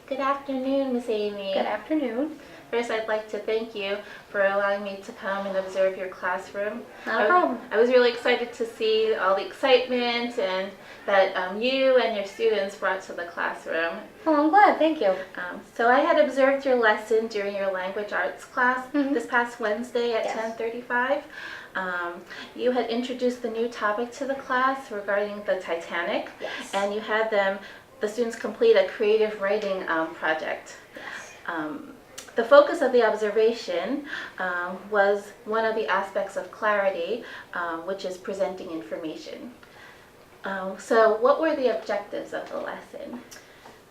Good afternoon, Miss Amy. Good afternoon. First, I'd like to thank you for allowing me to come and observe your classroom. Not a problem. I was really excited to see all the excitement and that you and your students brought to the classroom. Oh, I'm glad. Thank you. So I had observed your lesson during your language arts class this past Wednesday at Yes. 10:35. You had introduced the new topic to the class regarding the Titanic, Yes. and you had the students complete a creative writing project. Yes. The focus of the observation was one of the aspects of clarity, which is presenting information. So what were the objectives of the lesson?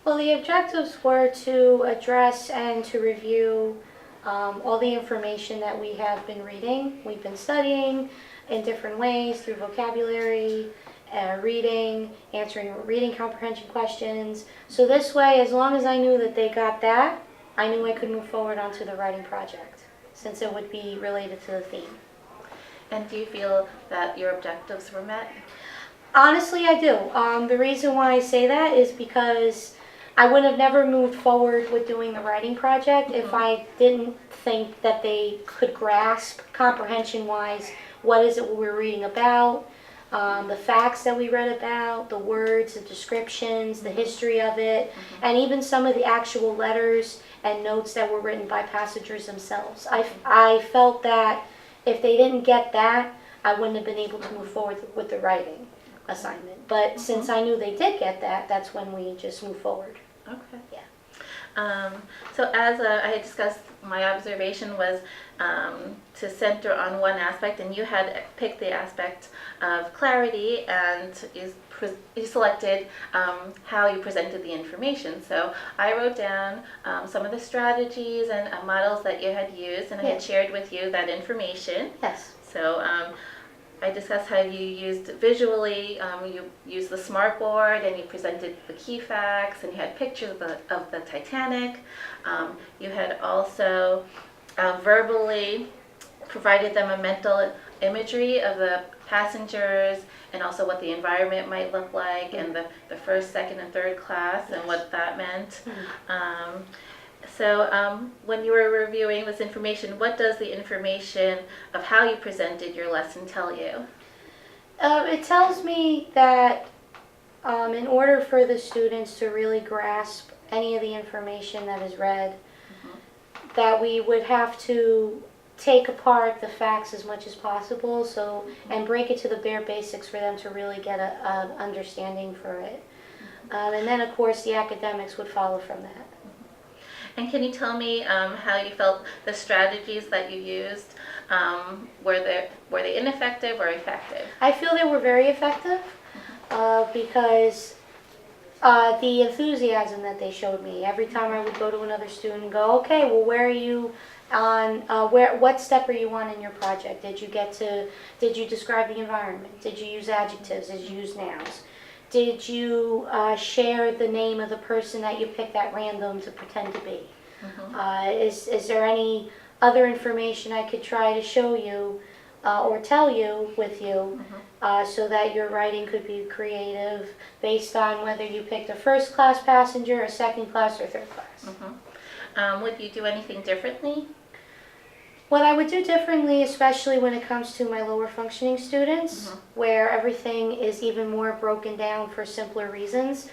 Well, the objectives were to address and to review all the information that we have been reading. We've been studying in different ways through vocabulary, reading, answering reading comprehension questions. So this way, as long as I knew that they got that, I knew I could move forward onto the writing project, since it would be related to the theme. And do you feel that your objectives were met? Honestly, I do. The reason why I say that is because I would have never moved forward with doing the writing project if I didn't think that they could grasp, comprehension-wise, what is it we're reading about, the facts that we read about, the words, the descriptions, the history of it, and even some of the actual letters and notes that were written by passengers themselves. I felt that if they didn't get that, I wouldn't have been able to move forward with the writing assignment. But since I knew they did get that, that's when we just moved forward. Okay. Yeah. So as I had discussed, my observation was to center on one aspect, and you had picked the aspect of clarity, and you selected how you presented the information. So I wrote down some of the strategies and models that you had used, and I had shared with you that information. Yes. So I discussed how you used visually, you used the smartboard and you presented the key facts, and you had pictures of the Titanic. You had also verbally provided them a mental imagery of the passengers and also what the environment might look like, and the first, second, and third class and what that meant. So when you were reviewing this information, what does the information of how you presented your lesson tell you? It tells me that in order for the students to really grasp any of the information that is read, that we would have to take apart the facts as much as possible, and break it to the bare basics for them to really get an understanding for it. And then, of course, the academics would follow from that. And can you tell me how you felt the strategies that you used, were they ineffective or effective? I feel they were very effective because the enthusiasm that they showed me. Every time I would go to another student and go, okay, well, where are you on, what step are you on in your project? Did you describe the environment? Did you use adjectives? Did you use nouns? Did you share the name of the person that you picked at random to pretend to be? Is there any other information I could try to show you or tell you with you so that your writing could be creative based on whether you picked a first class passenger, a second class, or third class? Would you do anything differently? What I would do differently, especially when it comes to my lower functioning students, where everything is even more broken down for simpler reasons,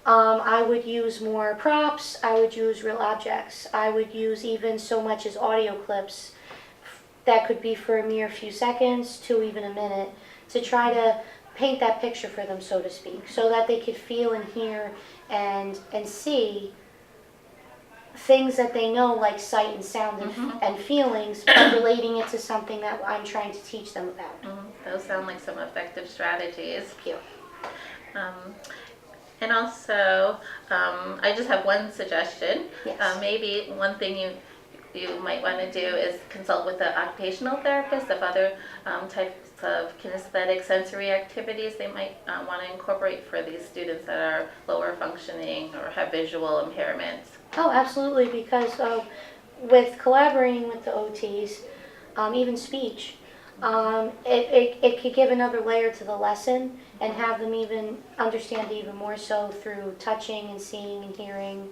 I would use more props, I would use real objects, I would use even so much as audio clips that could be for a mere few seconds to even a minute, to try to paint that picture for them, so to speak, so that they could feel and hear and see things that they know, like sight and sound and feelings, but relating it to something that I'm trying to teach them about. Those sound like some effective strategies. Thank you. And also, I just have one suggestion. Yes. Maybe one thing you might want to do is consult with an occupational therapist of other types of kinesthetic sensory activities they might want to incorporate for these students that are lower functioning or have visual impairments. Oh, absolutely, because with collaborating with the OTs, even speech, it could give another layer to the lesson and have them even understand even more so through touching and seeing and hearing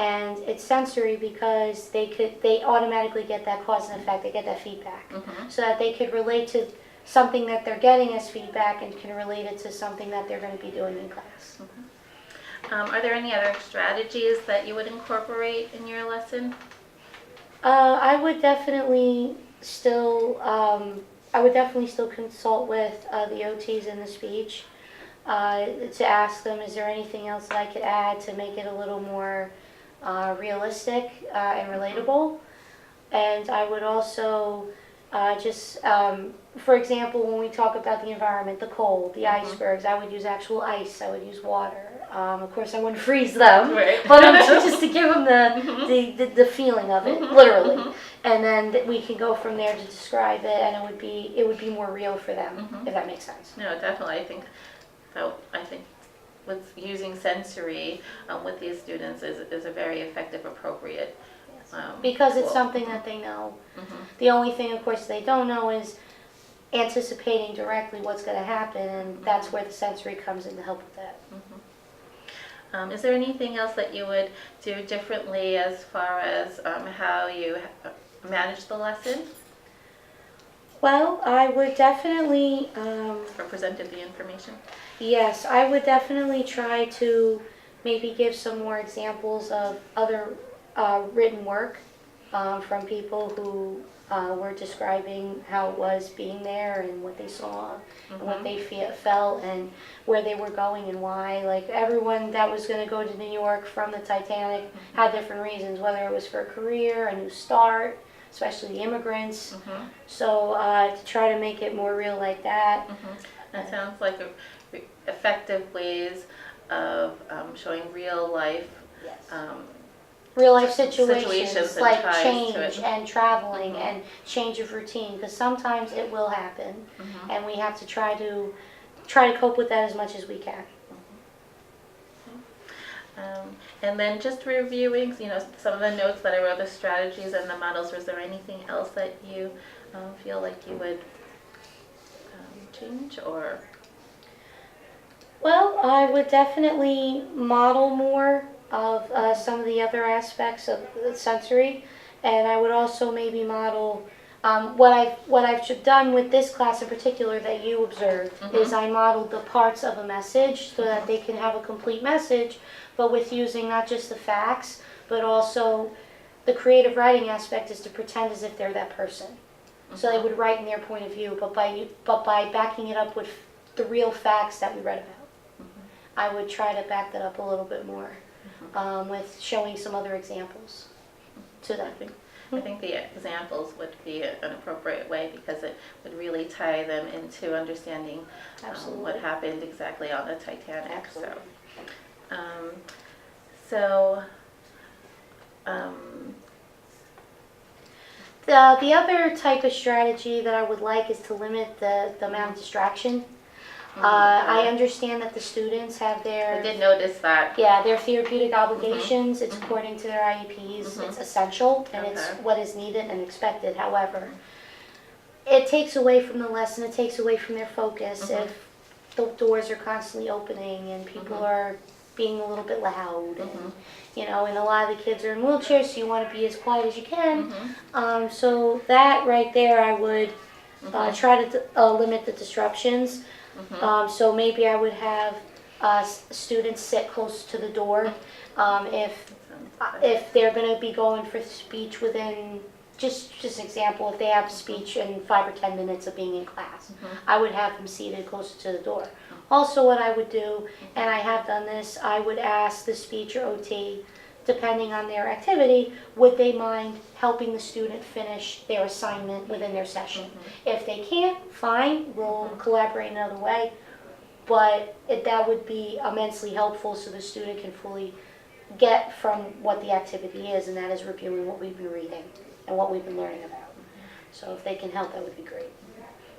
And it's sensory because they automatically get that cause and effect, they get that feedback. So that they could relate to something that they're getting as feedback and can relate it to something that they're going to be doing in class. Are there any other strategies that you would incorporate in your lesson? I would definitely still consult with the OTs in the speech to ask them, is there anything else that I could add to make it a little more realistic and relatable? And I would also for example, when we talk about the environment, the cold, the icebergs, I would use actual ice, I would use water. Of course, I wouldn't freeze them, Right. but just to give them the feeling of it, literally. And then we can go from there to describe it, and it would be more real for them, if that makes sense. No, definitely. I think with using sensory with these students is a very effective, appropriate. Because it's tool. something that they know. The only thing, of course, they don't know is anticipating directly what's going to happen, and that's where the sensory comes in to help with that. Is there anything else that you would do differently as far as how you manage the lesson Well, I would definitely, or presented the information? yes, I would definitely try to maybe give some more examples of other written work from people who were describing how it was being there and what they saw and what they felt and where they were going and why. Like everyone that was going to go to New York from the Titanic had different reasons, whether it was for a career, a new start, especially the immigrants. So to try to make it more real like that. That sounds like effective ways of showing real life. Yes. Real life Situations situations and like ties to change it. and traveling and change of routine, because sometimes it will happen, and we have to try to cope with that as much as we can. And then just reviewing, some of the notes that I wrote, the strategies and the models. Was there anything else that you feel like you would change or? Well, I would definitely model more of some of the other aspects of the sensory, and I would also maybe model what I've done with this class in particular that you observed is I modeled the parts of a message so that they can have a complete message, but with using not just the facts, but also the creative writing aspect is to pretend as if they're that person. So they would write in their point of view, but by backing it up with the real facts that we read about. I would try to back that up a little bit more with showing some other examples to them. I think the examples would be an appropriate way because it would really tie them into understanding what happened exactly on the Titanic. Absolutely. The other type of strategy that I would like is to limit the amount of distraction. I understand that the students have I did notice that. their therapeutic obligations. It's according to their IEPs. It's essential and it's what is needed and expected. However, it takes away from the lesson. It takes away from their focus if the doors are constantly opening and people are being a little bit loud. And a lot of the kids are in wheelchairs, so you want to be as quiet as you can. So that right there, I would try to limit the disruptions. So maybe I would have students sit close to the door. If they're going to be going for speech within, just an example, if they have speech in 5 or 10 minutes of being in class, I would have them seated closer to the door. Also what I would do, and I have done this, I would ask the speech or OT, depending on their activity, would they mind helping the student finish their assignment within their session? If they can't, fine, we'll collaborate another way, but that would be immensely helpful so the student can fully get from what the activity is, and that is reviewing what we've been reading and what we've been learning about. So if they can help, that would be great.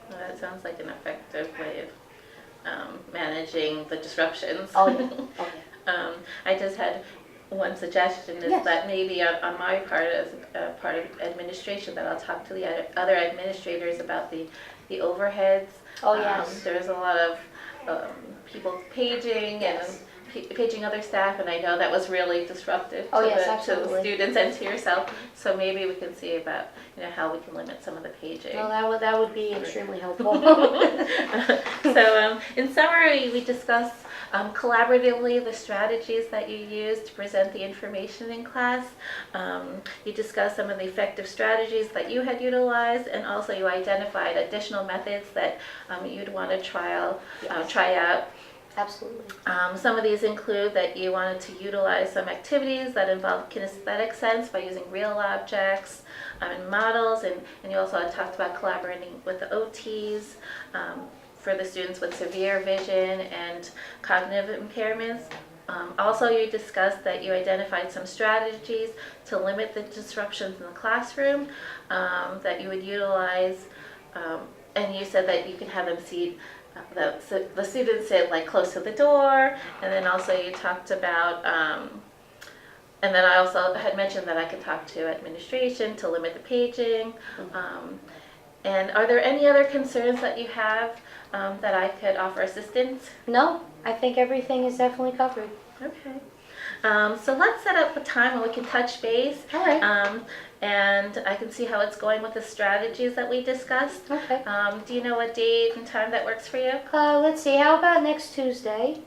Well, that sounds like an effective way of managing the disruptions. Oh yeah. I just had one suggestion is that maybe on my part as part of administration that I'll talk to the other administrators about the overheads. Oh yes. There's a lot of people paging and paging other staff, and I know that was really disruptive Oh, to, yes, to the absolutely. students and to yourself. So maybe we can see about how we can limit some of the paging. Well, that would be extremely helpful. So in summary, we discussed collaboratively the strategies that you use to present the information in class. You discussed some of the effective strategies that you had utilized, and also you identified additional methods that you'd want to try out. Absolutely. Some of these include that you wanted to utilize some activities that involve kinesthetic sense by using real objects and models, and you also had talked about collaborating with the OTs for the students with severe vision and cognitive impairments. Also, you discussed that you identified some strategies to limit the disruptions in the classroom that you would utilize, and you said that you can have them seat the students sit like close to the door, and then also you talked about, and then I also had mentioned that I could talk to administration to limit the paging. And are there any other concerns that you have that I could offer assistance? No, I think everything is definitely covered. Okay. So let's set up a time when we can touch base. All right. And I can see how it's going with the strategies that we discussed. Okay. Do you know what date and time that works for you? Let's see. How about next Tuesday?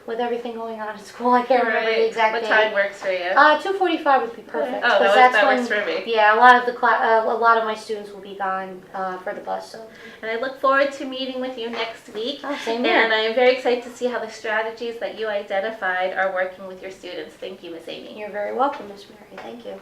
With everything going on at school, I can't remember the exact What date. time works for you? 2:45 would be perfect. Oh, 'cause that works for me. Yeah, a lot of a lot of my students will be gone for the bus. So. And I look forward to meeting with you next week. Oh, same here. And I am very excited to see how the strategies that you identified are working with your students. Thank you, Miss Amy. You're very welcome, Miss Mary. Thank you.